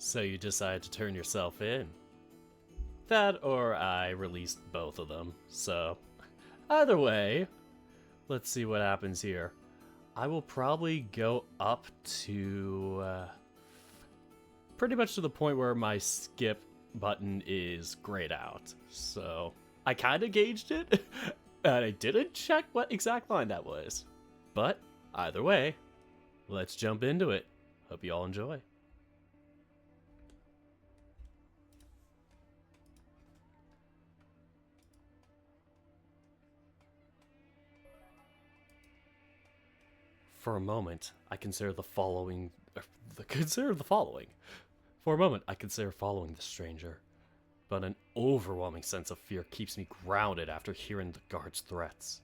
So you decided to turn yourself in. That or I released both of them. So, either way, let's see what happens here. I will probably go up to pretty much to the point where my skip button is grayed out. So, I kind of gauged it, and I didn't check what exact line that was. But, either way, let's jump into it. Hope you all enjoy. For a moment, I consider the following. For a moment, I consider following the stranger, but an overwhelming sense of fear keeps me grounded after hearing the guard's threats.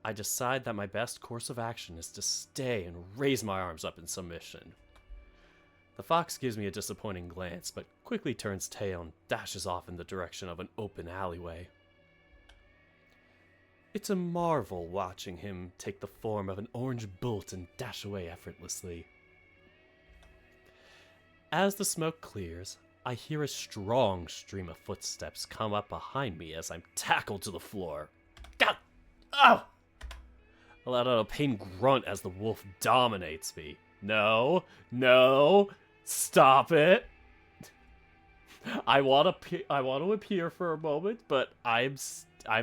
I decide that my best course of action is to stay and raise my arms up in submission. The fox gives me a disappointing glance, but quickly turns tail and dashes off in the direction of an open alleyway. It's a marvel watching him take the form of an orange bolt and dash away effortlessly. As the smoke clears, I hear a strong stream of footsteps come up behind me as I'm tackled to the floor. God! Oh! I let out a pained grunt as the wolf dominates me. No, stop it! I want to appear for a moment, but I'm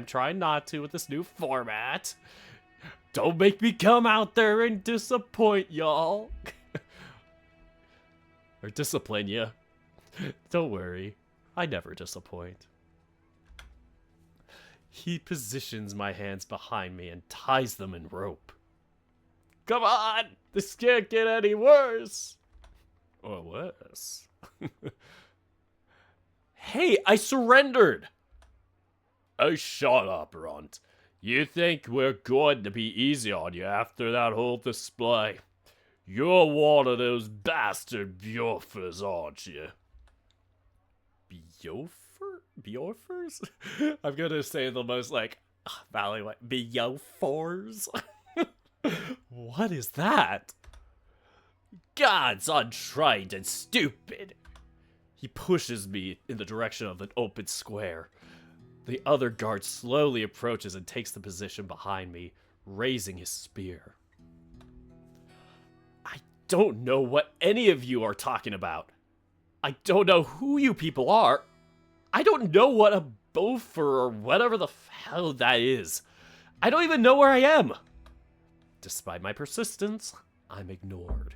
trying not to with this new format. Don't make me come out there and disappoint y'all. Or discipline ya. Don't worry, I never disappoint. He positions my hands behind me and ties them in rope. Come on! This can't get any worse! Or worse. Hey, I surrendered! Oh, shut up, Runt. You think we're going to be easy on you after that whole display? You're one of those bastard Bjorfers, aren't you? Bjorfers? I'm gonna say the most, Valley way. Bjorfers? What is that? God's untrained and stupid! He pushes me in the direction of an open square. The other guard slowly approaches and takes the position behind me, raising his spear. I don't know what any of you are talking about. I don't know who you people are. I don't know what a bofer or whatever the hell that is. I don't even know where I am. Despite my persistence, I'm ignored.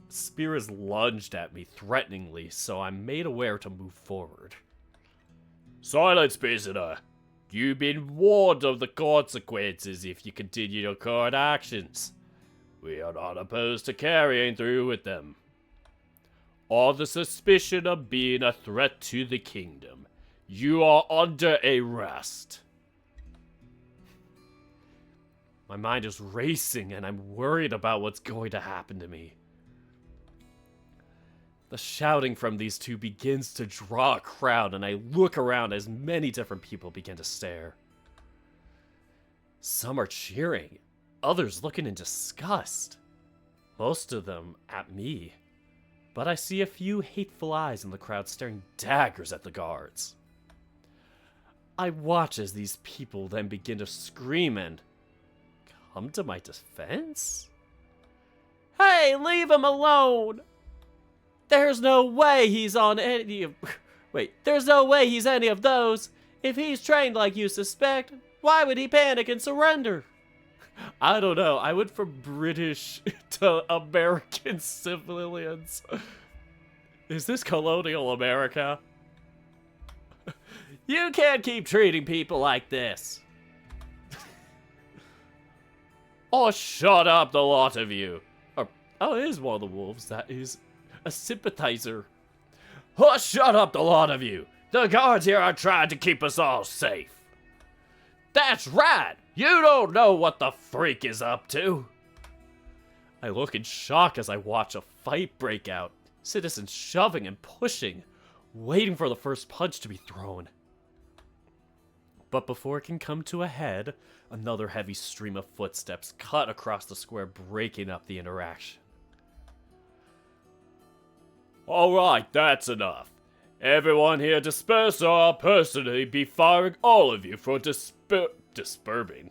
The spear is lunged at me threateningly, so I'm made aware to move forward. Silence, prisoner! You've been warned of the consequences if you continue your current actions. We are not opposed to carrying through with them. On the suspicion of being a threat to the kingdom, you are under arrest. My mind is racing and I'm worried about what's going to happen to me. The shouting from these two begins to draw a crowd, and I look around as many different people begin to stare. Some are cheering, others looking in disgust. Most of them at me. But I see a few hateful eyes in the crowd staring daggers at the guards. I watch as these people then begin to scream and come to my defense? Hey, leave him alone! There's no way he's on any of... Wait, there's no way he's any of those. If he's trained like you suspect, why would he panic and surrender? I don't know. I went from British to American civilians. Is this colonial America? You can't keep treating people like this. Oh, shut up, the lot of you. Oh, it is one of the wolves that is a sympathizer. Oh, shut up, the lot of you. The guards here are trying to keep us all safe. That's right. You don't know what the freak is up to. I look in shock as I watch a fight break out. Citizens shoving and pushing, waiting for the first punch to be thrown. But before it can come to a head, another heavy stream of footsteps cut across the square, breaking up the interaction. Alright, that's enough. Everyone here disperse or I'll personally be firing all of you for disturbing.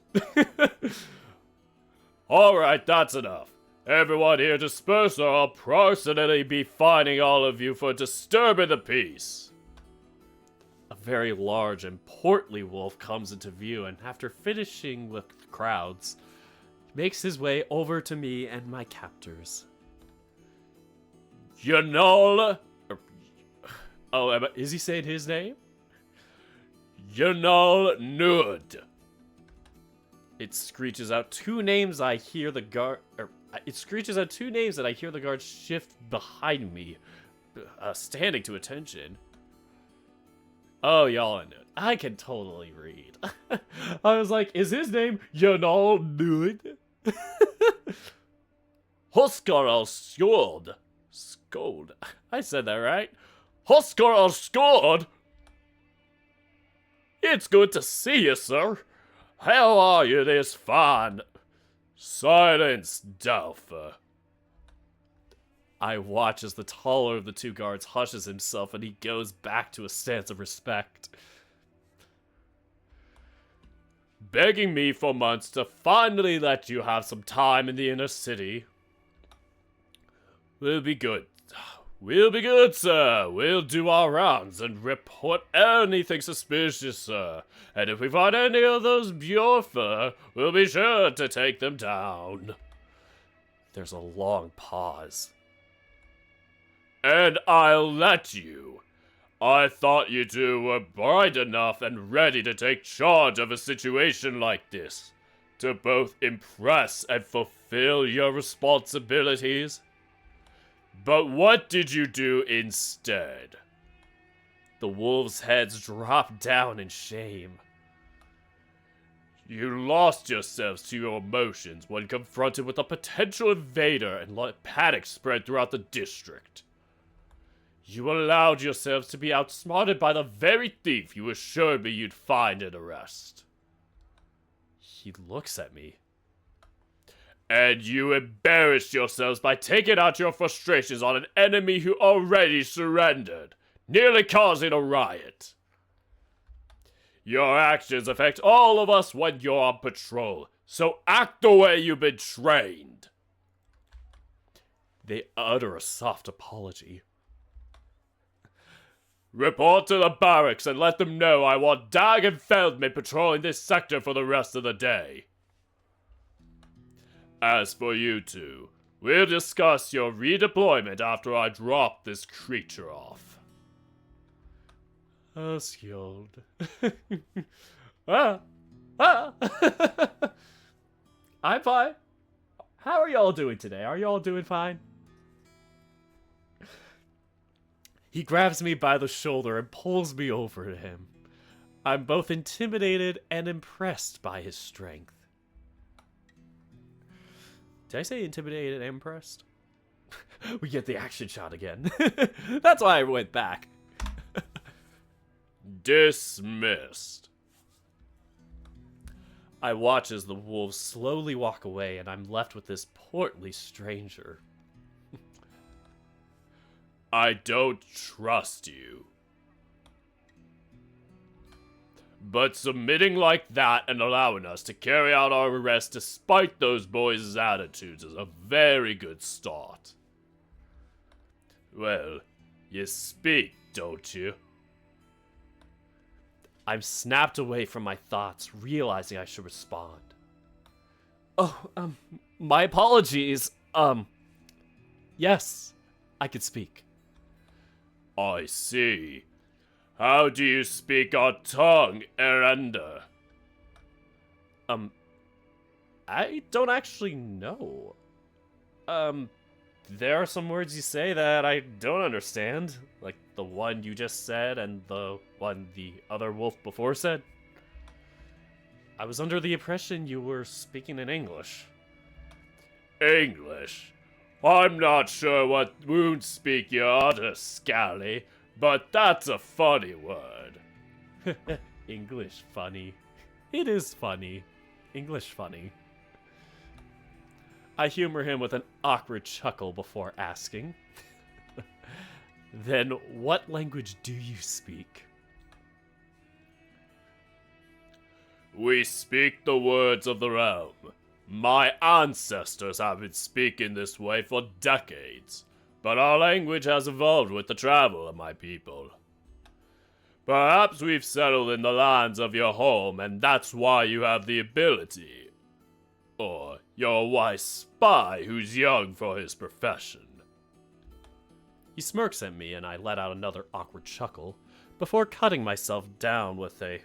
Alright, that's enough. Everyone here disperse or I'll personally be fining all of you for disturbing the peace. A very large and portly wolf comes into view, and after finishing with the crowds, makes his way over to me and my captors. You know... Oh, is he saying his name? Yunal Nud. It screeches out two names. I hear the guard. It screeches out two names, and I hear the guard shift behind me, standing to attention. Oh, y'all know. I can totally read. I was like, is his name Yunal Nud? Huskar al Skjold. Skjold. I said that right. Huskar al Skjold. It's good to see you, sir. How are you this fine? Silence, Dalfa. I watch as the taller of the two guards hushes himself and he goes back to a stance of respect. Begging me for months to finally let you have some time in the inner city. We'll be good. We'll be good, sir. We'll do our rounds and report anything suspicious, sir. And if we find any of those Bjorfa, we'll be sure to take them down. There's a long pause. And I'll let you. I thought you two were bright enough and ready to take charge of a situation like this, to both impress and fulfill your responsibilities. But what did you do instead? The wolves' heads drop down in shame. You lost yourselves to your emotions when confronted with a potential invader and let panic spread throughout the district. You allowed yourselves to be outsmarted by the very thief you assured me you'd find and arrest. He looks at me. And you embarrassed yourselves by taking out your frustrations on an enemy who already surrendered, nearly causing a riot. Your actions affect all of us when you're on patrol, so act the way you've been trained. They utter a soft apology. Report to the barracks and let them know I want Dag and Feldman patrolling this sector for the rest of the day. As for you two, we'll discuss your redeployment after I drop this creature off. Oh, Skjold. I'm fine. How are y'all doing today? Are y'all doing fine? He grabs me by the shoulder and pulls me over to him. I'm both intimidated and impressed by his strength. Did I say intimidated and impressed? We get the action shot again. That's why I went back. Dismissed. I watch as the wolves slowly walk away, and I'm left with this portly stranger. I don't trust you. But submitting like that and allowing us to carry out our arrest despite those boys' attitudes is a very good start. Well, you speak, don't you? I'm snapped away from my thoughts, realizing I should respond. Oh, my apologies. Yes, I could speak. I see. How do you speak our tongue, Erenda? I don't actually know. There are some words you say that I don't understand, like the one you just said and the one the other wolf before said. I was under the impression you were speaking in English. English? I'm not sure what wound speak you utter, Scally, but that's a funny word. English funny. It is funny. English funny. I humor him with an awkward chuckle before asking. Then what language do you speak? We speak the words of the realm. My ancestors have been speaking this way for decades, but our language has evolved with the travel of my people. Perhaps we've settled in the lands of your home, and that's why you have the ability. Or you're a wise spy who's young for his profession. He smirks at me, and I let out another awkward chuckle before cutting myself down with an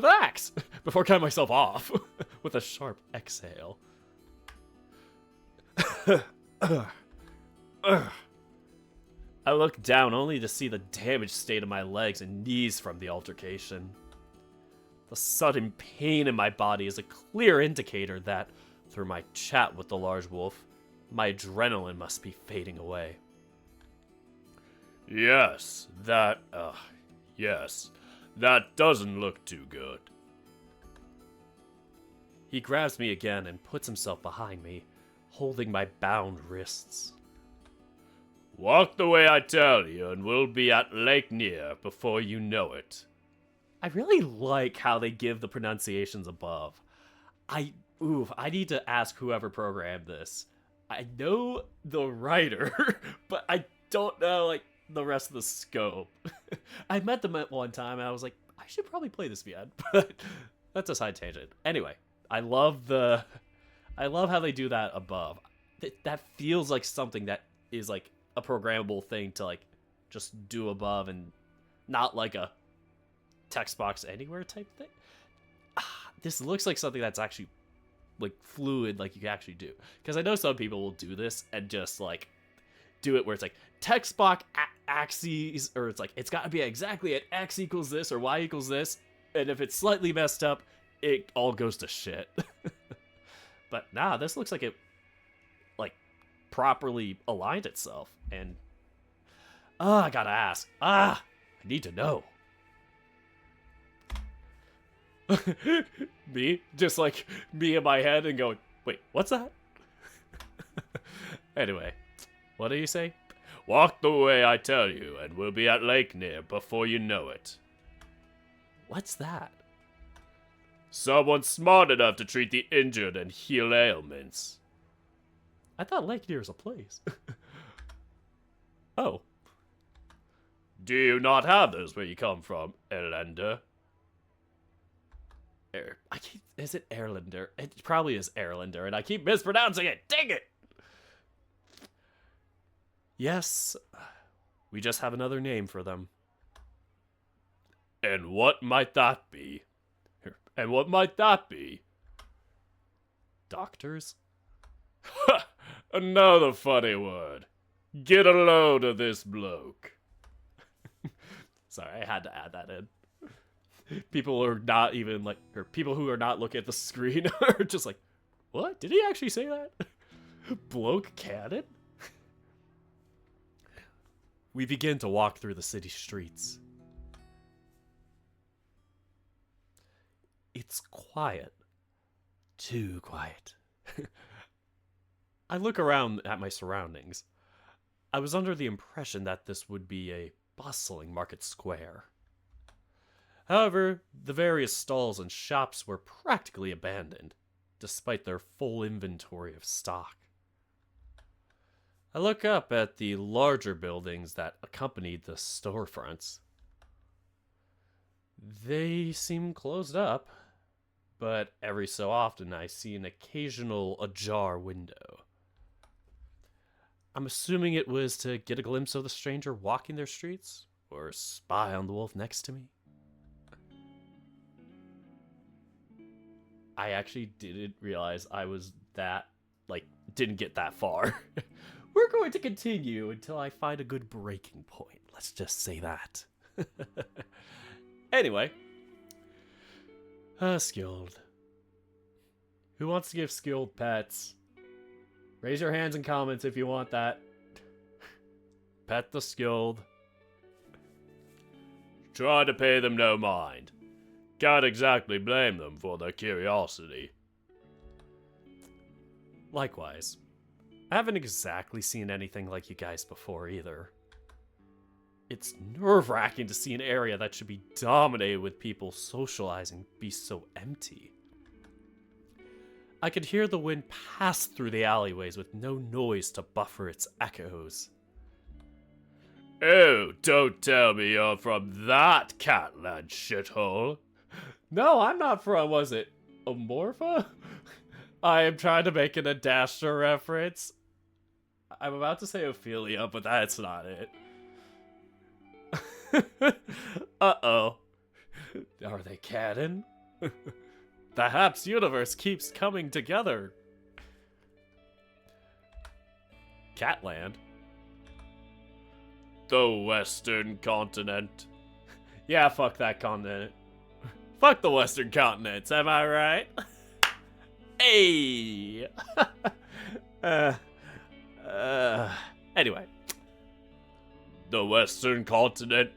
axe. Before cutting myself off with a sharp exhale. I look down only to see the damaged state of my legs and knees from the altercation. The sudden pain in my body is a clear indicator that, through my chat with the large wolf, my adrenaline must be fading away. Yes, that doesn't look too good. He grabs me again and puts himself behind me, holding my bound wrists. Walk the way I tell you, and we'll be at Lake Near before you know it. I really like how they give the pronunciations above. I need to ask whoever programmed this. I know the writer, but I don't know, the rest of the scope. I met them at one time, and I was like, I should probably play this again, but that's a side tangent. Anyway, I love how they do that above. That feels like something that is, a programmable thing to, just do above and not like a text box anywhere type thing. This looks like something that's actually fluid, you can actually do, because I know some people will do this and just do it where it's text box axes, or it's got to be exactly at x equals this or y equals this, and if it's slightly messed up, it all goes to shit. But nah, this looks like it properly aligned itself, and I gotta ask. I need to know. Me? Just me in my head and going, wait, what's that? Anyway, what do you say? Walk the way I tell you, and we'll be at Lake Near before you know it. What's that? Someone smart enough to treat the injured and heal ailments. I thought Lake Near is a place. Oh. Do you not have those where you come from, Erlander? Is it Erlander? It probably is Erlander, and I keep mispronouncing it. Dang it! Yes, we just have another name for them. And what might that be? Doctors? Another funny word. Get a load of this bloke. Sorry, I had to add that in. People are not even or people who are not looking at the screen are just what? Did he actually say that? Bloke cannon? We begin to walk through the city streets. It's quiet. Too quiet. I look around at my surroundings. I was under the impression that this would be a bustling market square. However, the various stalls and shops were practically abandoned, despite their full inventory of stock. I look up at the larger buildings that accompanied the storefronts. They seem closed up, but every so often I see an occasional ajar window. I'm assuming it was to get a glimpse of the stranger walking their streets, or spy on the wolf next to me. I actually didn't realize I was didn't get that far. We're going to continue until I find a good breaking point. Let's just say that. Anyway. Skjold. Who wants to give Skjold pets? Raise your hands in comments if you want that. Pet the Skjold. Try to pay them no mind. Can't exactly blame them for their curiosity. Likewise. I haven't exactly seen anything like you guys before either. It's nerve-wracking to see an area that should be dominated with people socializing be so empty. I could hear the wind pass through the alleyways with no noise to buffer its echoes. Oh, don't tell me you're from that Catland shithole. No, I'm not from, was it Amorpha? I am trying to make an Adastra reference. I'm about to say Ophelia, but that's not it. Uh-oh. Are they canon? The Haps universe keeps coming together. Catland? The Western Continent. Yeah, fuck that continent. Fuck the Western continents, am I right? Hey! Anyway. The Western Continent.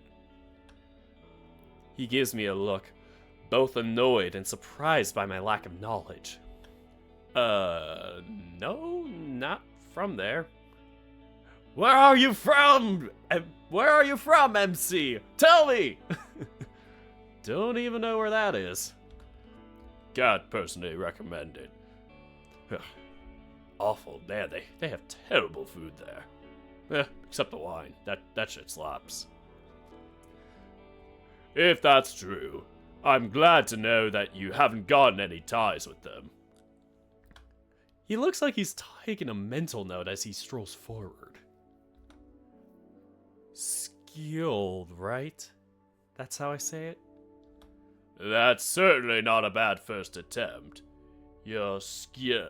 He gives me a look, both annoyed and surprised by my lack of knowledge. No, not from there. Where are you from? Where are you from, MC? Tell me! Don't even know where that is. Can't personally recommend it. Awful, man, they have terrible food there. Except the wine. That shit slaps. If that's true, I'm glad to know that you haven't gotten any ties with them. He looks like he's taking a mental note as he strolls forward. Skjold, right? That's how I say it? That's certainly not a bad first attempt. Your skill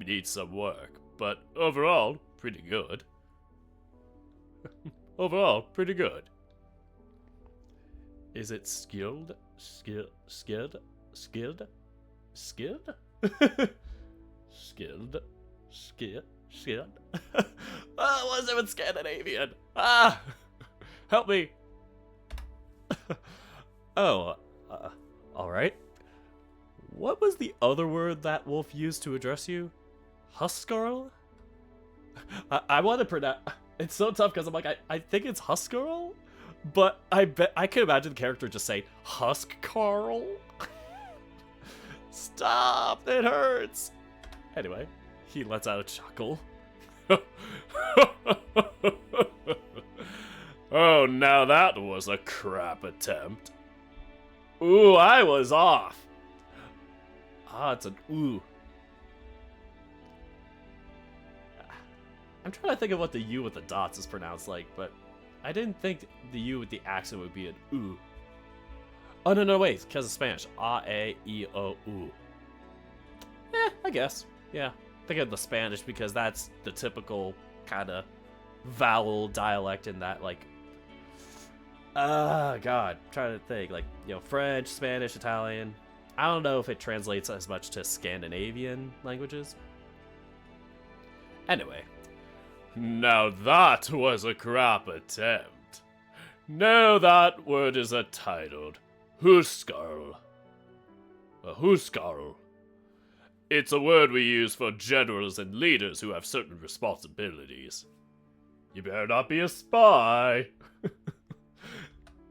needs some work, but overall, pretty good. Overall, pretty good. Is it skilled? Skilled? Skilled? Skilled? Skilled? What's it with Scandinavian? Ah! Help me! Alright. What was the other word that wolf used to address you? Huskarl? I want to pronounce... It's so tough because I'm like, I think it's Huskarl? But I could imagine the character just saying, Husk-Carl? Stop! It hurts! Anyway, he lets out a chuckle. Oh, now that was a crap attempt. Ooh, I was off. Ah, it's an ooh. I'm trying to think of what the U with the dots is pronounced like, but I didn't think the U with the accent would be an ooh. Oh, no, wait, because of Spanish. A-E-I-O-U. I guess. Yeah. Think of the Spanish because that's the typical kind of vowel dialect in that, like, God, I'm trying to think, like, French, Spanish, Italian. I don't know if it translates as much to Scandinavian languages. Anyway. Now that was a crap attempt. No, that word is titled Huskarl. A Huskarl. It's a word we use for generals and leaders who have certain responsibilities. You better not be a spy.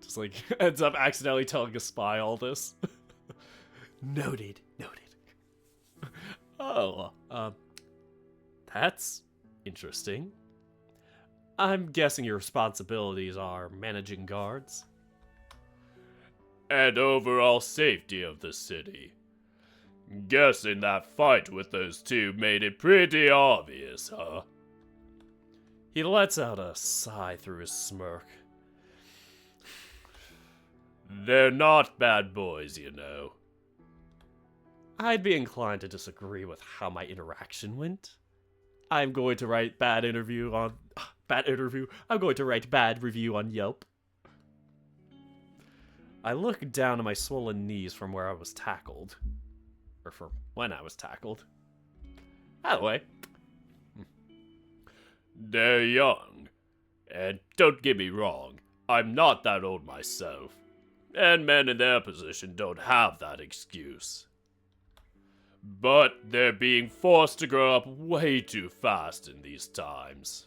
Just like ends up accidentally telling a spy all this. Noted. Oh, that's interesting. I'm guessing your responsibilities are managing guards. And overall safety of the city. Guessing that fight with those two made it pretty obvious, huh? He lets out a sigh through his smirk. They're not bad boys, you know. I'd be inclined to disagree with how my interaction went. I'm going to write bad review on Yelp. I look down at my swollen knees from where I was tackled. Or from when I was tackled. Either way. They're young. And don't get me wrong, I'm not that old myself. And men in their position don't have that excuse. But they're being forced to grow up way too fast in these times.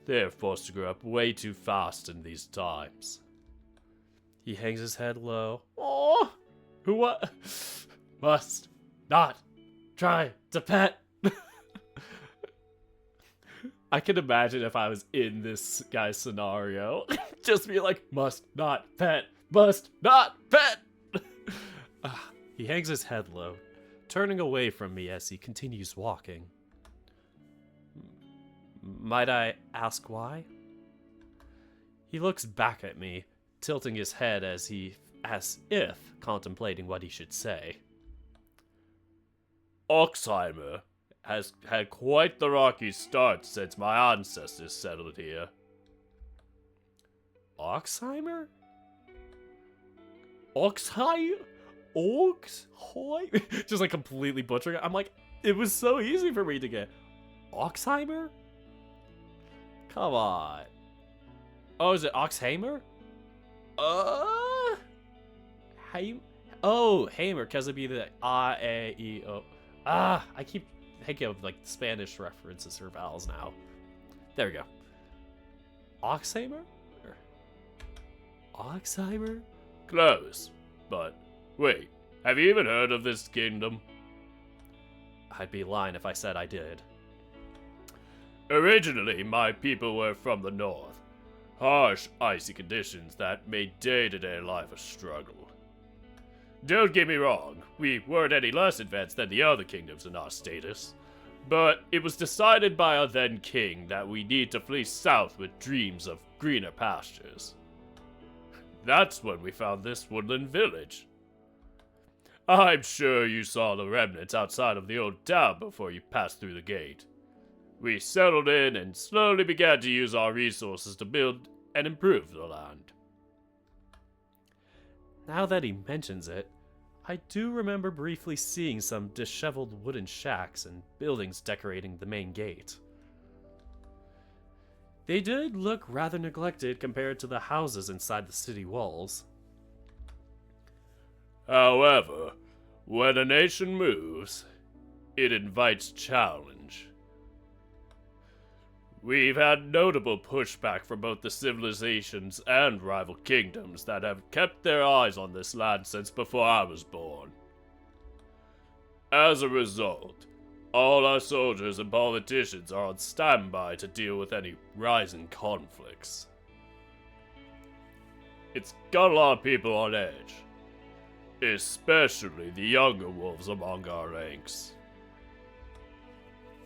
They're forced to grow up way too fast in these times. He hangs his head low. Oh, who what? Must not try to pet. I can imagine if I was in this guy's scenario. Just be like, must not pet, must not pet. He hangs his head low, turning away from me as he continues walking. Might I ask why? He looks back at me, tilting his head as if contemplating what he should say. Oxheimer has had quite the rocky start since my ancestors settled here. Oxheimer? Oxheimer? Just like completely butchering it. I'm like, it was so easy for me to get. Oxheimer? Come on. Oh, is it Oxheimer? Hamer, because it'd be the A-E-O. I keep thinking of like Spanish references for vowels now. There we go. Oxheimer? Oxheimer? Close, but wait, have you even heard of this kingdom? I'd be lying if I said I did. Originally, my people were from the north. Harsh, icy conditions that made day-to-day life a struggle. Don't get me wrong, we weren't any less advanced than the other kingdoms in our status, but it was decided by our then king that we need to flee south with dreams of greener pastures. That's when we found this woodland village. I'm sure you saw the remnants outside of the old town before you passed through the gate. We settled in and slowly began to use our resources to build and improve the land. Now that he mentions it, I do remember briefly seeing some disheveled wooden shacks and buildings decorating the main gate. They did look rather neglected compared to the houses inside the city walls. However, when a nation moves, it invites challenge. We've had notable pushback from both the civilizations and rival kingdoms that have kept their eyes on this land since before I was born. As a result, all our soldiers and politicians are on standby to deal with any rising conflicts. It's got a lot of people on edge, especially the younger wolves among our ranks.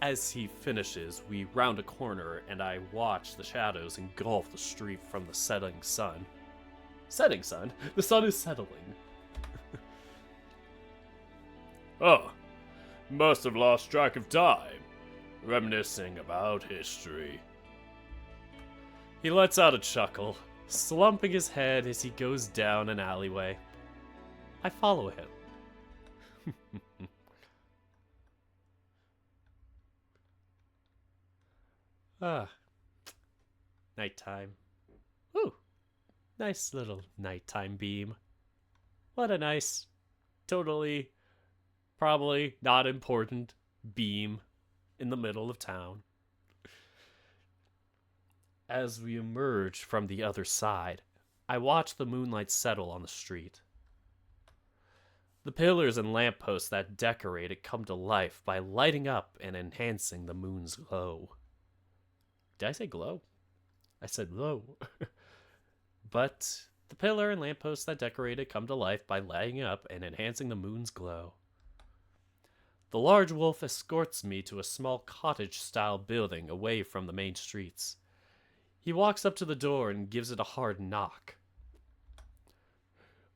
As he finishes, we round a corner and I watch the shadows engulf the street from the setting sun. Setting sun? The sun is settling. Oh, must have lost track of time, reminiscing about history. He lets out a chuckle, slumping his head as he goes down an alleyway. I follow him. Nighttime. Ooh, nice little nighttime beam. What a nice, totally, probably not important beam in the middle of town. As we emerge from the other side, I watch the moonlight settle on the street. The pillars and lampposts that decorate it come to life by lighting up and enhancing the moon's glow. Did I say glow? I said low. But the pillar and lampposts that decorate it come to life by lighting up and enhancing the moon's glow. The large wolf escorts me to a small cottage-style building away from the main streets. He walks up to the door and gives it a hard knock.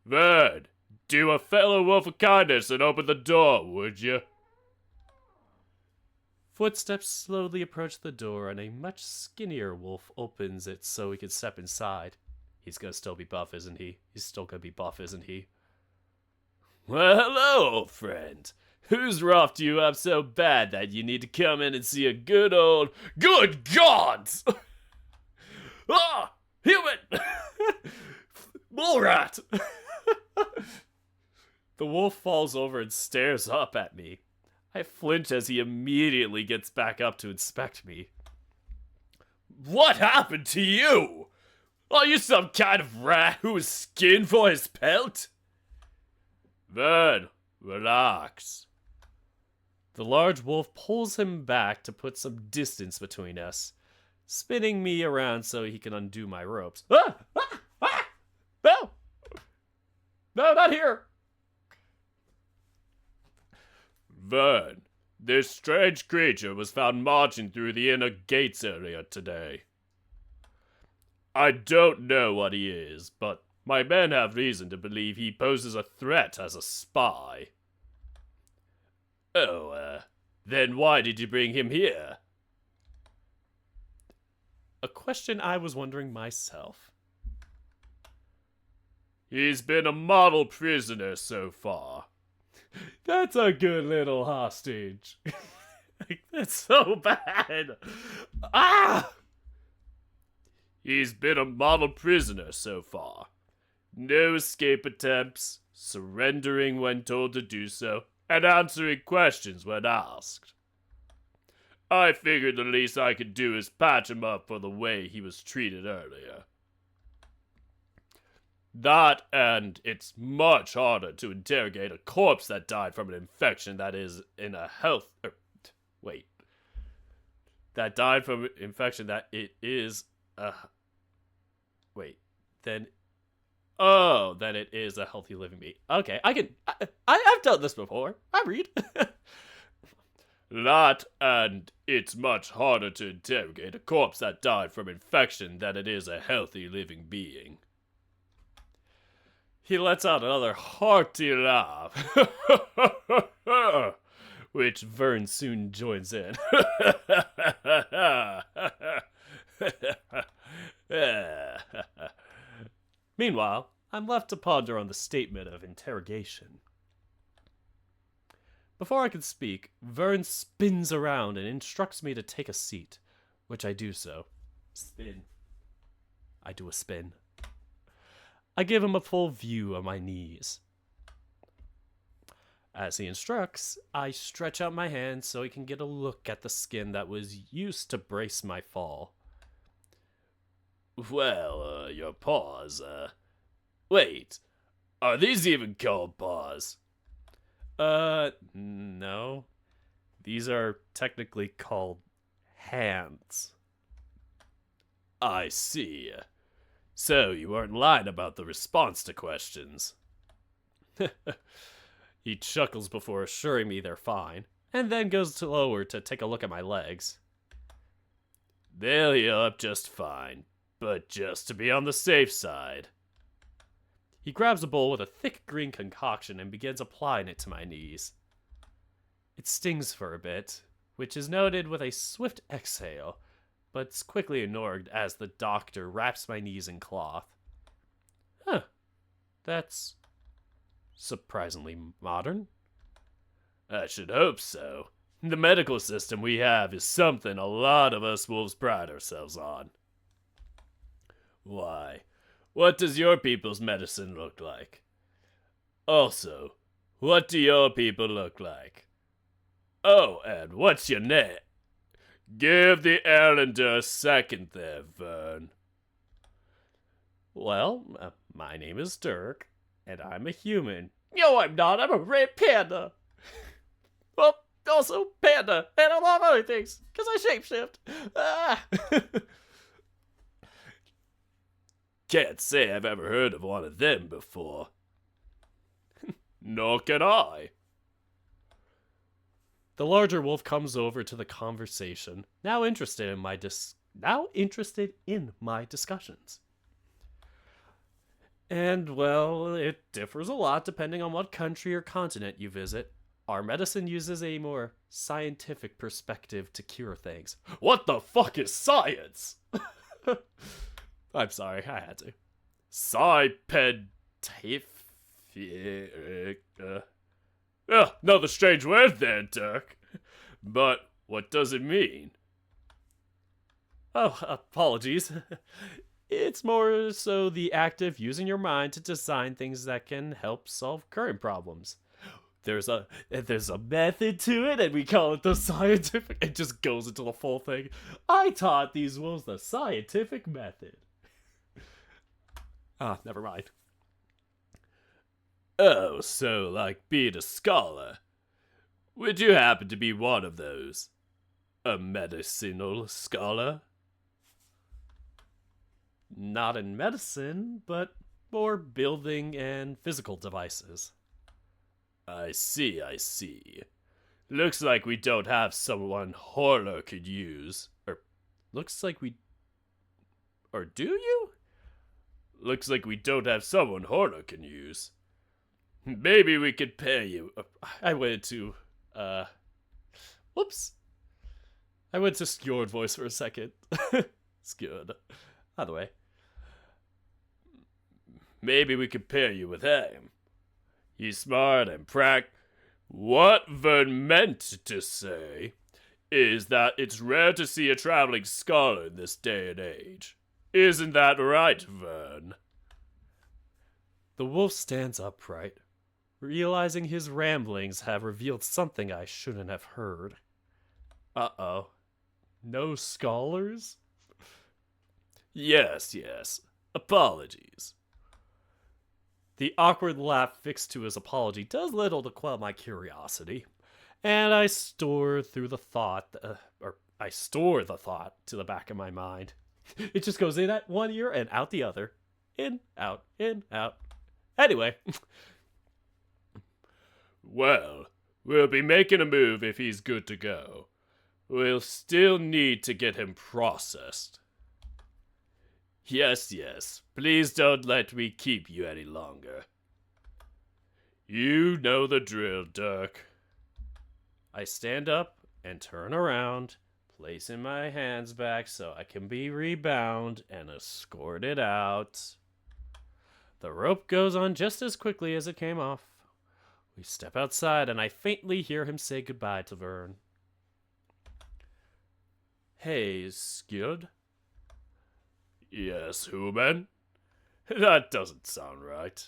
Verd, do a fellow wolf a kindness and open the door, would you? Footsteps slowly approach the door, and a much skinnier wolf opens it so he can step inside. He's gonna still be buff, isn't he? He's still gonna be buff, isn't he? Well, hello, old friend. Who's roughed you up so bad that you need to come in and see a good old... Good gods! Ah! Human! Bull rat! The wolf falls over and stares up at me. I flinch as he immediately gets back up to inspect me. What happened to you? Are you some kind of rat who was skinned for his pelt? Vern, relax. The large wolf pulls him back to put some distance between us, spinning me around so he can undo my ropes. Ah! Ah! Ah! No! No, not here! Vern, this strange creature was found marching through the inner gates area today. I don't know what he is, but my men have reason to believe he poses a threat as a spy. Oh, then why did you bring him here? A question I was wondering myself. He's been a model prisoner so far. That's a good little hostage. That's so bad. Ah! He's been a model prisoner so far. No escape attempts, surrendering when told to do so, and answering questions when asked. I figured the least I could do is patch him up for the way he was treated earlier. That, and it's much harder to interrogate a corpse that died from an infection that is in a health... That died from an infection that it is a... Then it is a healthy living being. Okay, I've done this before. I read. That, and it's much harder to interrogate a corpse that died from infection than it is a healthy living being. He lets out another hearty laugh, which Vern soon joins in. Meanwhile, I'm left to ponder on the statement of interrogation. Before I can speak, Vern spins around and instructs me to take a seat, which I do so. Spin. I do a spin. I give him a full view of my knees. As he instructs, I stretch out my hand so he can get a look at the skin that was used to brace my fall. Well, your paws, Wait, are these even called paws? No. These are technically called hands. I see. So you weren't lying about the response to questions. He chuckles before assuring me they're fine, and then goes lower to take a look at my legs. They'll heal up just fine, but just to be on the safe side. He grabs a bowl with a thick green concoction and begins applying it to my knees. It stings for a bit, which is noted with a swift exhale, but it's quickly ignored as the doctor wraps my knees in cloth. Huh. That's surprisingly modern. I should hope so. The medical system we have is something a lot of us wolves pride ourselves on. Why, what does your people's medicine look like? Also, what do your people look like? Oh, and what's your name? Give the Erlander a second there, Vern. Well, my name is Dirk, and I'm a human. No, I'm not. I'm a red panda. Well, also panda, and a lot of other things, because I shapeshift. Ah. Can't say I've ever heard of one of them before. Nor can I. The larger wolf comes over to the conversation, now interested in my discussions. And, well, it differs a lot depending on what country or continent you visit. Our medicine uses a more scientific perspective to cure things. What the fuck is science? I'm sorry, I had to. Scientific. Another strange word there, Dirk. But what does it mean? Oh, apologies. It's more so the act of using your mind to design things that can help solve current problems. There's a method to it, and we call it the scientific. It just goes into the full thing. I taught these wolves the scientific method. Ah, never mind. Oh, so like being a scholar. Would you happen to be one of those? A medicinal scholar? Not in medicine, but more building and physical devices. I see, I see. Looks like we don't have someone Horler could use. Looks like we. Or do you? Looks like we don't have someone Horler can use. Maybe we could pay you. I went to. Whoops. I went to Skjold voice for a second. Skjold. By the way. Maybe we could pair you with him. He's smart and What Vern meant to say is that it's rare to see a traveling scholar in this day and age. Isn't that right, Vern? The wolf stands upright, realizing his ramblings have revealed something I shouldn't have heard. Uh-oh. No scholars? Yes. Apologies. The awkward laugh fixed to his apology does little to quell my curiosity, and I store the thought to the back of my mind. It just goes in at one ear and out the other. In, out, in, out. Anyway. Well, we'll be making a move if he's good to go. We'll still need to get him processed. Yes. Please don't let me keep you any longer. You know the drill, Dirk. I stand up and turn around, placing my hands back so I can be rebound and escorted out. The rope goes on just as quickly as it came off. We step outside and I faintly hear him say goodbye to Vern. Hey, Skjold? Yes, Human? That doesn't sound right.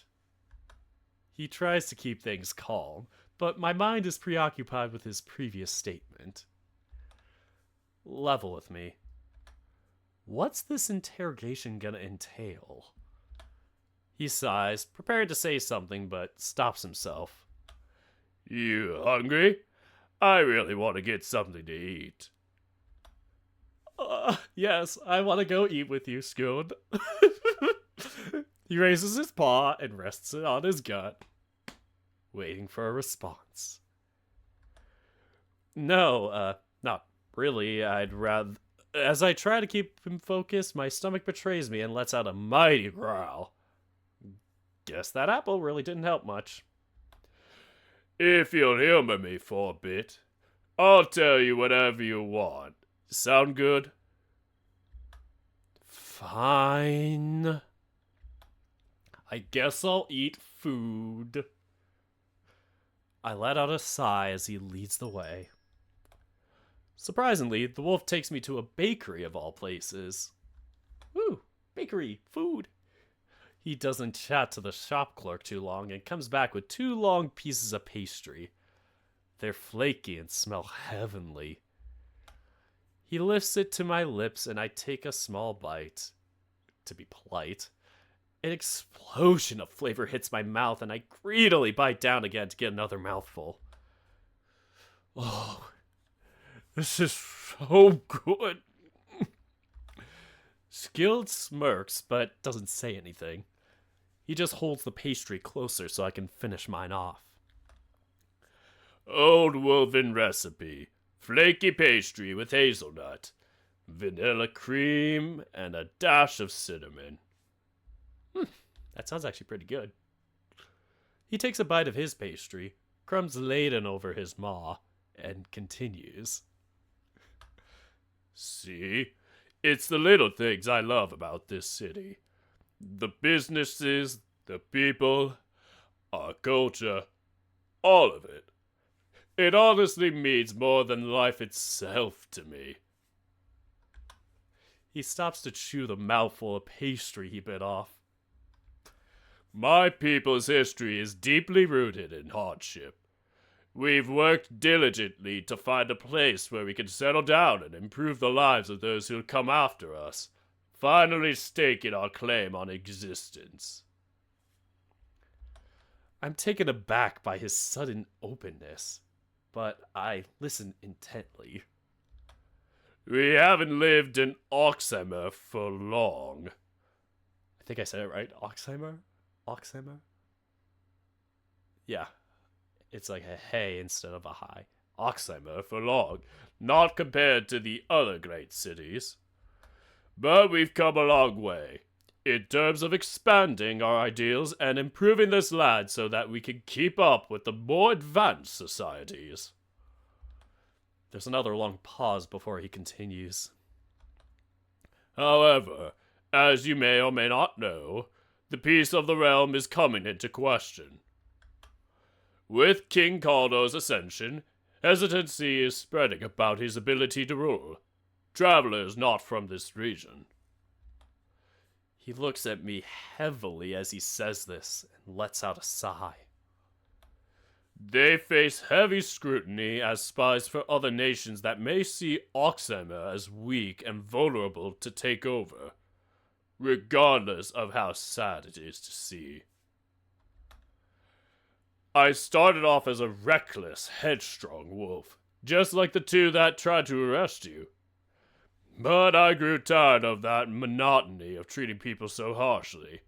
He tries to keep things calm, but my mind is preoccupied with his previous statement. Level with me. What's this interrogation gonna entail? He sighs, prepared to say something, but stops himself. You hungry? I really want to get something to eat. Yes, I want to go eat with you, Skjold. He raises his paw and rests it on his gut, waiting for a response. No, not really. I'd rather... As I try to keep him focused, my stomach betrays me and lets out a mighty growl. Guess that apple really didn't help much. If you'll humor me for a bit, I'll tell you whatever you want. Sound good? Fine. I guess I'll eat food. I let out a sigh as he leads the way. Surprisingly, the wolf takes me to a bakery of all places. Woo, bakery, food. He doesn't chat to the shop clerk too long and comes back with 2 long pieces of pastry. They're flaky and smell heavenly. He lifts it to my lips and I take a small bite. To be polite. An explosion of flavor hits my mouth and I greedily bite down again to get another mouthful. Oh, this is so good. Skjold smirks but doesn't say anything. He just holds the pastry closer so I can finish mine off. Old woven recipe. Flaky pastry with hazelnut, vanilla cream, and a dash of cinnamon. That sounds actually pretty good. He takes a bite of his pastry, crumbs laden over his maw, and continues. See? It's the little things I love about this city. The businesses, the people, our culture, all of it. It honestly means more than life itself to me. He stops to chew the mouthful of pastry he bit off. My people's history is deeply rooted in hardship. We've worked diligently to find a place where we can settle down and improve the lives of those who'll come after us, finally staking our claim on existence. I'm taken aback by his sudden openness, but I listen intently. We haven't lived in Oxhammer for long. I think I said it right. Oxhammer? Oxhammer? Yeah. It's like a hey instead of a hi. Oxhammer for long, not compared to the other great cities. But we've come a long way, in terms of expanding our ideals and improving this land so that we can keep up with the more advanced societies. There's another long pause before he continues. However, as you may or may not know, the peace of the realm is coming into question. With King Caldo's ascension, hesitancy is spreading about his ability to rule. Travelers not from this region. He looks at me heavily as he says this and lets out a sigh. They face heavy scrutiny as spies for other nations that may see Oxhammer as weak and vulnerable to take over, regardless of how sad it is to see. I started off as a reckless, headstrong wolf, just like the two that tried to arrest you. But I grew tired of that monotony of treating people so harshly.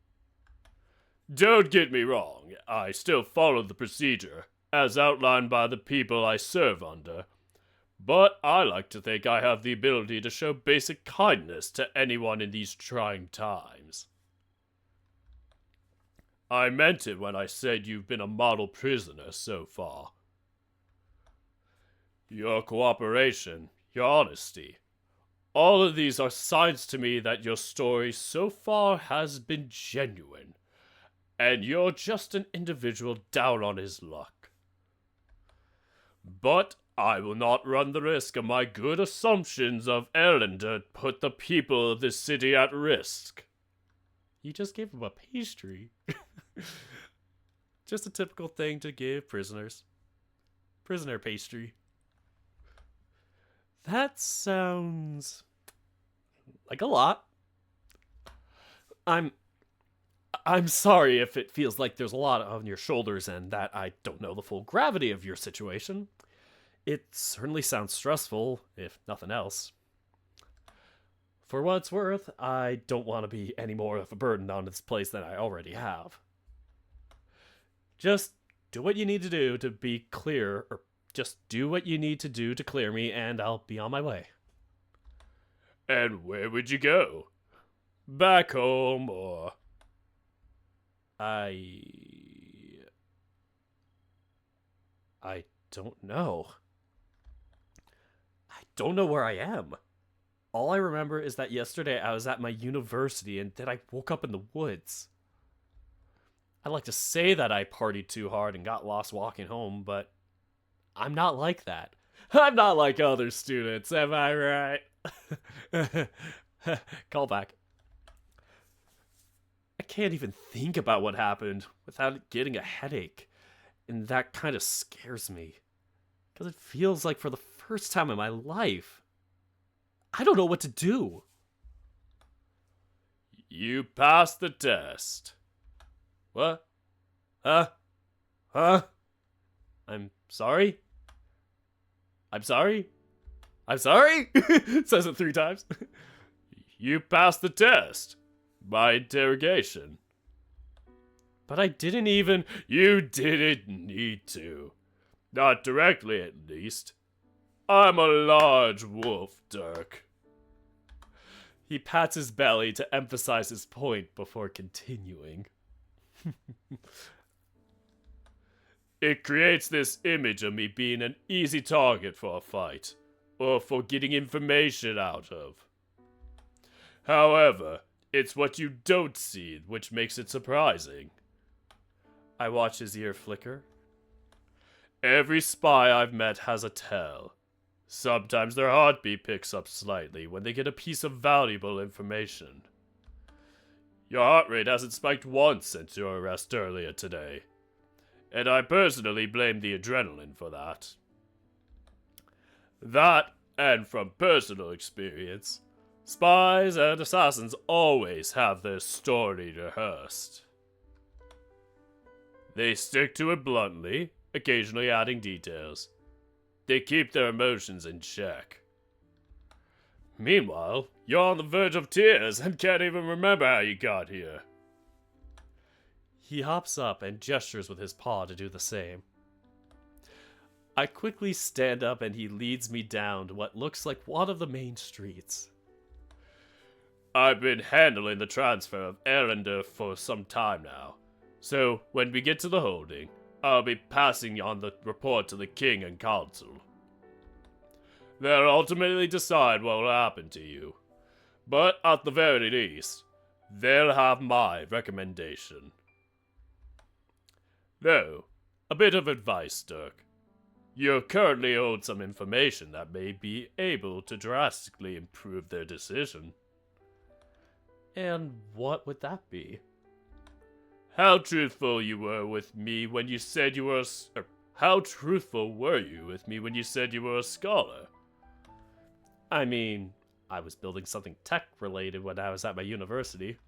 Don't get me wrong, I still follow the procedure, as outlined by the people I serve under, but I like to think I have the ability to show basic kindness to anyone in these trying times. I meant it when I said you've been a model prisoner so far. Your cooperation, your honesty, all of these are signs to me that your story so far has been genuine, and you're just an individual down on his luck. But I will not run the risk of my good assumptions of Erlander put the people of this city at risk. You just gave him a pastry. Just a typical thing to give prisoners. Prisoner pastry. That sounds like a lot. I'm sorry if it feels like there's a lot on your shoulders and that I don't know the full gravity of your situation. It certainly sounds stressful, if nothing else. For what it's worth, I don't want to be any more of a burden on this place than I already have. Just do what you need to do to be clear, or just do what you need to do to clear me, and I'll be on my way. And where would you go? Back home, or... I don't know. I don't know where I am. All I remember is that yesterday I was at my university and then I woke up in the woods. I like to say that I partied too hard and got lost walking home, but I'm not like that. I'm not like other students, am I right? Call back. I can't even think about what happened without getting a headache, and that kind of scares me, because it feels like for the first time in my life, I don't know what to do. You passed the test. What? Huh? I'm sorry? I'm sorry? I'm sorry? Says it 3 times. You passed the test. By interrogation. But I didn't even... You didn't need to. Not directly, at least. I'm a large wolf, Dirk. He pats his belly to emphasize his point before continuing. It creates this image of me being an easy target for a fight, or for getting information out of. However, it's what you don't see which makes it surprising. I watch his ear flicker. Every spy I've met has a tell. Sometimes their heartbeat picks up slightly when they get a piece of valuable information. Your heart rate hasn't spiked once since your arrest earlier today, and I personally blame the adrenaline for that. That, and from personal experience, spies and assassins always have their story rehearsed. They stick to it bluntly, occasionally adding details. They keep their emotions in check. Meanwhile, you're on the verge of tears and can't even remember how you got here. He hops up and gestures with his paw to do the same. I quickly stand up and he leads me down to what looks like one of the main streets. I've been handling the transfer of Erlander for some time now, so when we get to the holding, I'll be passing on the report to the king and council. They'll ultimately decide what will happen to you, but at the very least, they'll have my recommendation. Though, a bit of advice, Dirk. You're currently owed some information that may be able to drastically improve their decision. And what would that be? How truthful you were with me when you said you were how truthful were you with me when you said you were a scholar? I mean, I was building something tech-related when I was at my university.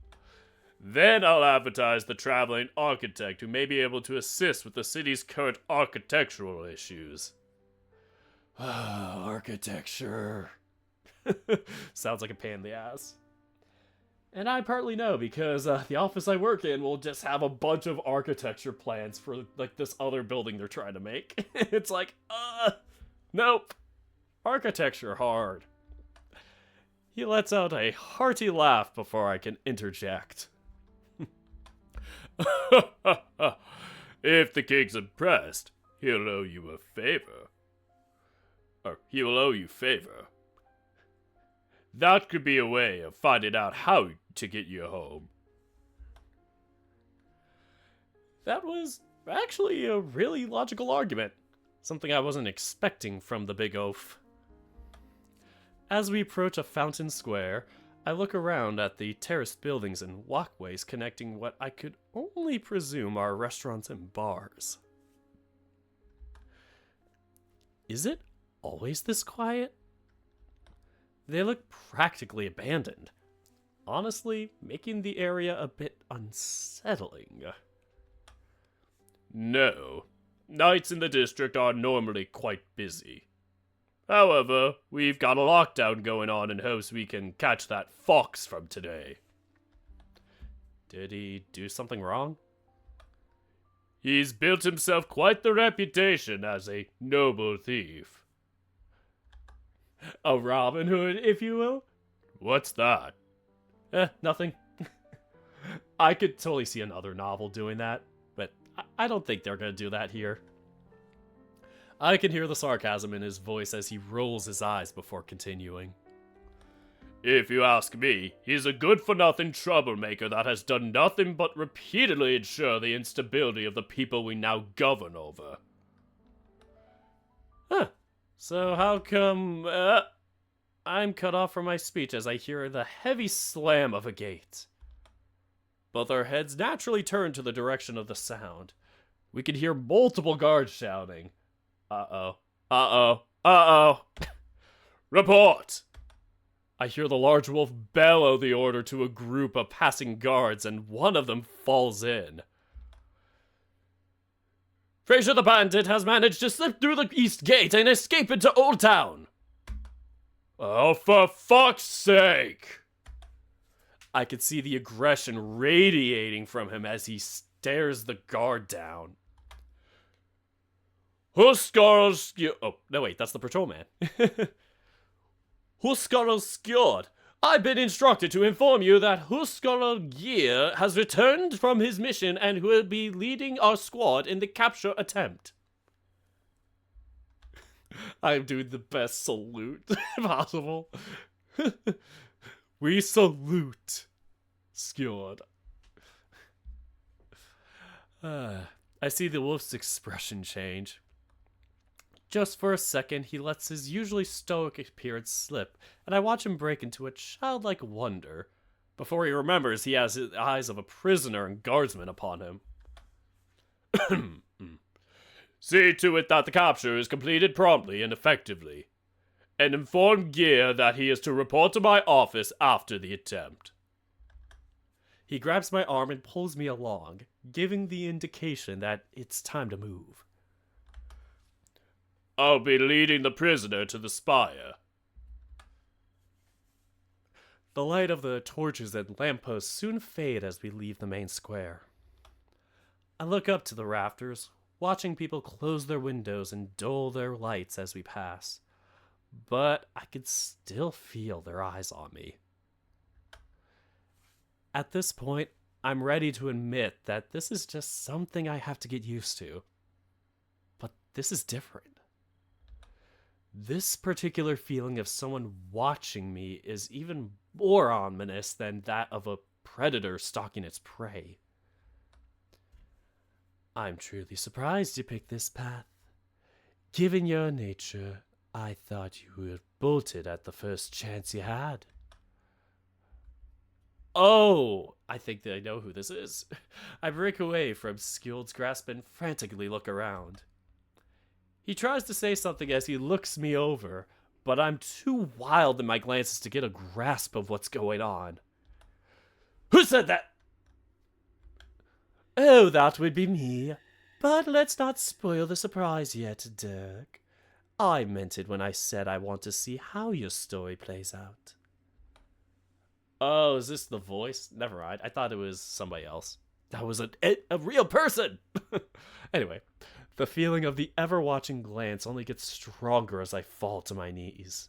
Then I'll advertise the traveling architect who may be able to assist with the city's current architectural issues. Architecture. Sounds like a pain in the ass. And I partly know because the office I work in will just have a bunch of architecture plans for like this other building they're trying to make. It's like, nope. Architecture hard. He lets out a hearty laugh before I can interject. If the king's impressed, he'll owe you a favor. Or he will owe you favor. That could be a way of finding out how to get you home. That was actually a really logical argument. Something I wasn't expecting from the big oaf. As we approach a fountain square, I look around at the terraced buildings and walkways connecting what I could only presume are restaurants and bars. Is it always this quiet? They look practically abandoned, honestly making the area a bit unsettling. No, nights in the district are normally quite busy. However, we've got a lockdown going on in hopes we can catch that fox from today. Did he do something wrong? He's built himself quite the reputation as a noble thief. A Robin Hood, if you will? What's that? Nothing. I could totally see another novel doing that, but I don't think they're gonna do that here. I can hear the sarcasm in his voice as he rolls his eyes before continuing. If you ask me, he's a good-for-nothing troublemaker that has done nothing but repeatedly ensure the instability of the people we now govern over. Huh. So how come, I'm cut off from my speech as I hear the heavy slam of a gate. Both our heads naturally turn to the direction of the sound. We can hear multiple guards shouting. Uh-oh. Uh-oh. Uh-oh. Report! I hear the large wolf bellow the order to a group of passing guards, and one of them falls in. Fraser the Bandit has managed to slip through the east gate and escape into Old Town. Oh, for fuck's sake! I could see the aggression radiating from him as he stares the guard down. Skjold. Oh, no wait, that's the patrolman. Skjold. I've been instructed to inform you that Skjold has returned from his mission and will be leading our squad in the capture attempt. I'm doing the best salute possible. We salute Skjold. I see the wolf's expression change. Just for a second, he lets his usually stoic appearance slip, and I watch him break into a childlike wonder. Before he remembers, he has the eyes of a prisoner and guardsmen upon him. See to it that the capture is completed promptly and effectively, and inform Gear that he is to report to my office after the attempt. He grabs my arm and pulls me along, giving the indication that it's time to move. I'll be leading the prisoner to the spire. The light of the torches and lampposts soon fade as we leave the main square. I look up to the rafters, watching people close their windows and dull their lights as we pass, but I could still feel their eyes on me. At this point, I'm ready to admit that this is just something I have to get used to. But this is different. This particular feeling of someone watching me is even more ominous than that of a predator stalking its prey. I'm truly surprised you picked this path. Given your nature, I thought you would have bolted at the first chance you had. Oh, I think that I know who this is. I break away from Skjold's grasp and frantically look around. He tries to say something as he looks me over, but I'm too wild in my glances to get a grasp of what's going on. Who said that? Oh, that would be me. But let's not spoil the surprise yet, Dirk. I meant it when I said I want to see how your story plays out. Oh, is this the voice? Never mind. I thought it was somebody else. That was a real person! Anyway, the feeling of the ever-watching glance only gets stronger as I fall to my knees.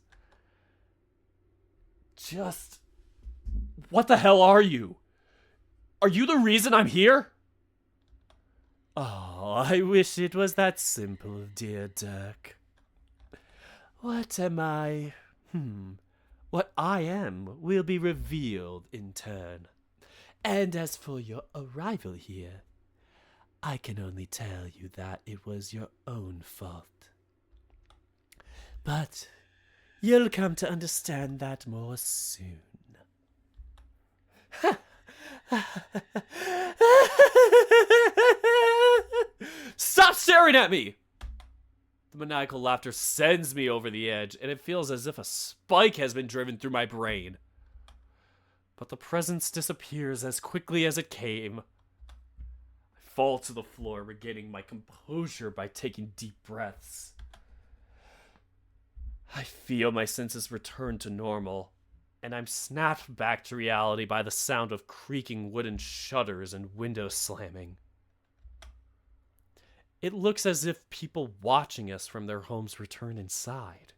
Just... what the hell are you? Are you the reason I'm here? Oh, I wish it was that simple, dear Dirk. What am I? What I am will be revealed in turn. And as for your arrival here, I can only tell you that it was your own fault. But you'll come to understand that more soon. Stop staring at me! The maniacal laughter sends me over the edge, and it feels as if a spike has been driven through my brain. But the presence disappears as quickly as it came. I fall to the floor, regaining my composure by taking deep breaths. I feel my senses return to normal, and I'm snapped back to reality by the sound of creaking wooden shutters and windows slamming. It looks as if people watching us from their homes return inside.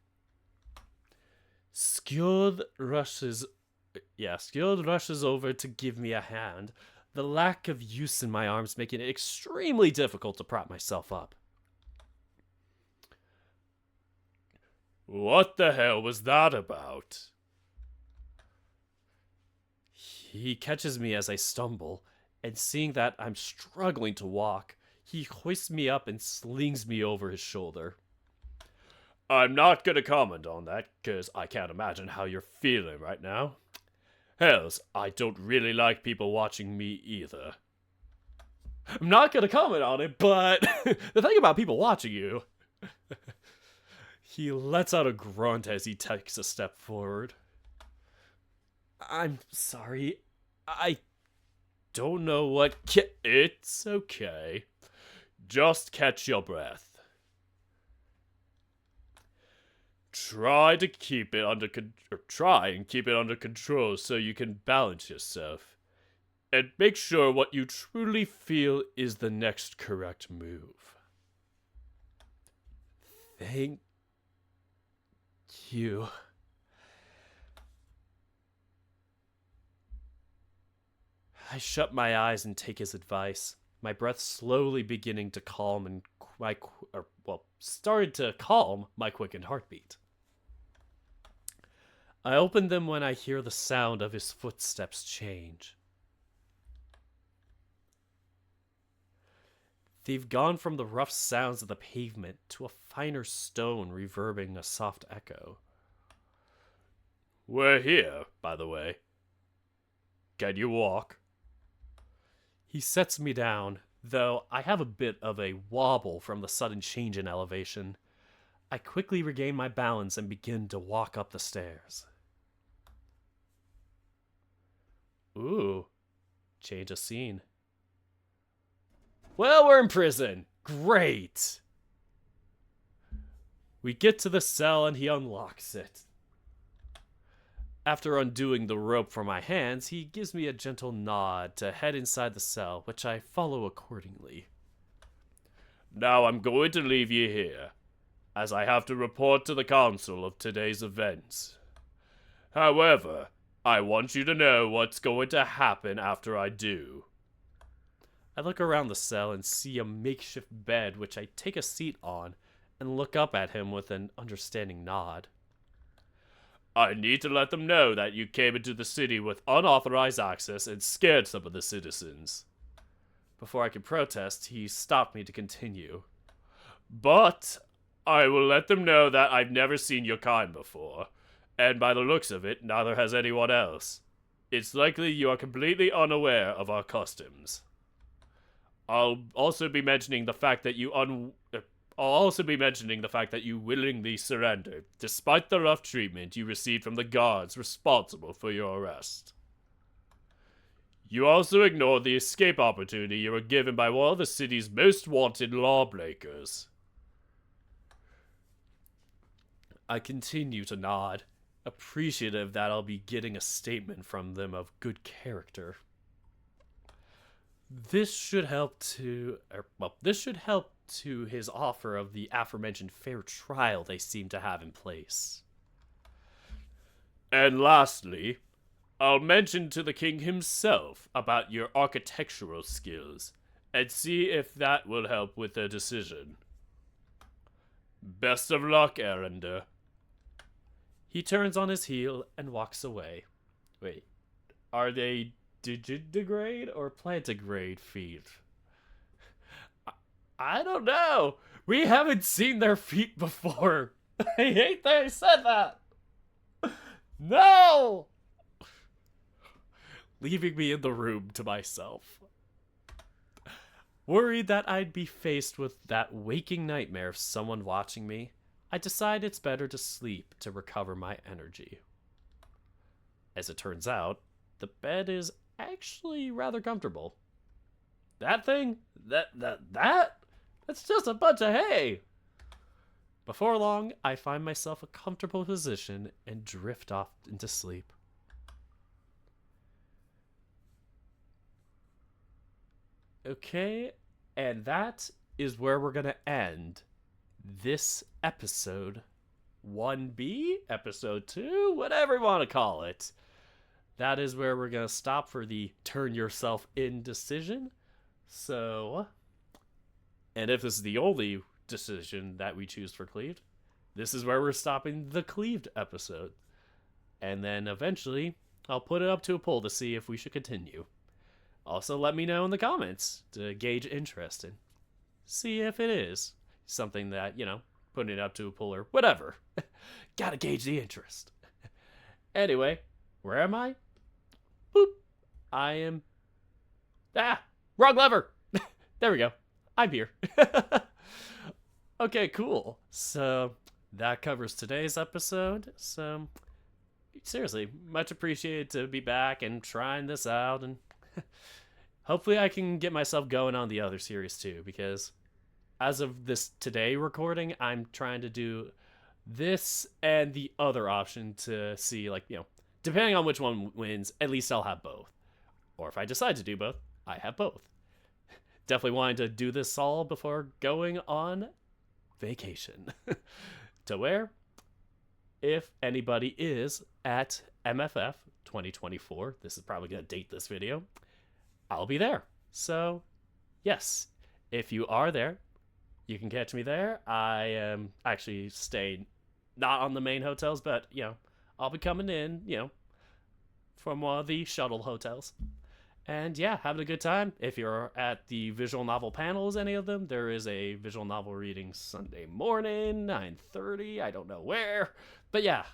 Skjold rushes over to give me a hand, the lack of use in my arms making it extremely difficult to prop myself up. What the hell was that about? He catches me as I stumble, and seeing that I'm struggling to walk, he hoists me up and slings me over his shoulder. I'm not gonna comment on that, cause I can't imagine how you're feeling right now. Hells, I don't really like people watching me either. I'm not gonna comment on it, but the thing about people watching you... He lets out a grunt as he takes a step forward. I'm sorry. I don't know what... It's okay. Just catch your breath. Try and keep it under control so you can balance yourself. And make sure what you truly feel is the next correct move. Thank you. I shut my eyes and take his advice, my breath slowly beginning to calm and started to calm my quickened heartbeat. I open them when I hear the sound of his footsteps change. They've gone from the rough sounds of the pavement to a finer stone reverberating a soft echo. We're here, by the way. Can you walk? He sets me down, though I have a bit of a wobble from the sudden change in elevation. I quickly regain my balance and begin to walk up the stairs. Ooh, change of scene. Well, we're in prison. Great. We get to the cell and he unlocks it. After undoing the rope from my hands, he gives me a gentle nod to head inside the cell, which I follow accordingly. Now I'm going to leave you here, as I have to report to the council of today's events. However, I want you to know what's going to happen after I do. I look around the cell and see a makeshift bed, which I take a seat on and look up at him with an understanding nod. I need to let them know that you came into the city with unauthorized access and scared some of the citizens. Before I could protest, he stopped me to continue. But I will let them know that I've never seen your kind before, and by the looks of it, neither has anyone else. It's likely you are completely unaware of our customs. I'll also be mentioning the fact that you willingly surrendered, despite the rough treatment you received from the guards responsible for your arrest. You also ignored the escape opportunity you were given by one of the city's most wanted lawbreakers. I continue to nod, appreciative that I'll be getting a statement from them of good character. This should help to his offer of the aforementioned fair trial they seem to have in place. And lastly, I'll mention to the king himself about your architectural skills, and see if that will help with their decision. Best of luck, Erender. He turns on his heel and walks away. Wait, are they digidegrade or plantigrade feet? I don't know. We haven't seen their feet before. I hate that I said that. No! Leaving me in the room to myself. Worried that I'd be faced with that waking nightmare of someone watching me, I decide it's better to sleep to recover my energy. As it turns out, the bed is actually rather comfortable. That thing? That's just a bunch of hay! Before long, I find myself a comfortable position and drift off into sleep. Okay, and that is where we're going to end this episode 1B, episode 2, whatever you want to call it. That is where we're going to stop for the turn yourself in decision. So, and if this is the only decision that we choose for Cleaved, this is where we're stopping the Cleaved episode. And then eventually, I'll put it up to a poll to see if we should continue. Also, let me know in the comments to gauge interest and see if it is something that, putting it up to a poll or whatever. Gotta gauge the interest. Anyway, where am I? Boop. I am... wrong lever! There we go. I'm here. Okay, cool. So, that covers today's episode. So, seriously, much appreciated to be back and trying this out, and hopefully I can get myself going on the other series too, because as of this today recording, I'm trying to do this and the other option to see, depending on which one wins, at least I'll have both. Or if I decide to do both, I have both. Definitely wanting to do this all before going on vacation. To where, if anybody is at MFF 2024, this is probably going to date this video, I'll be there. So, yes, if you are there, you can catch me there. I am actually staying not on the main hotels, but, I'll be coming in, from one of the shuttle hotels. And yeah, having a good time. If you're at the visual novel panels, any of them, there is a visual novel reading Sunday morning, 9:30. I don't know where. But yeah,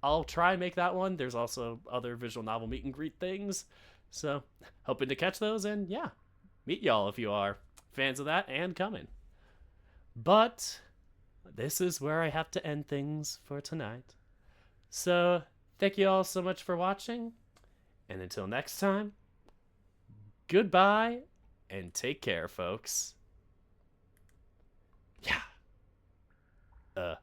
I'll try and make that one. There's also other visual novel meet and greet things. So hoping to catch those and yeah, meet y'all if you are fans of that and coming. But this is where I have to end things for tonight. So thank you all so much for watching. And until next time, goodbye and take care, folks. Yeah.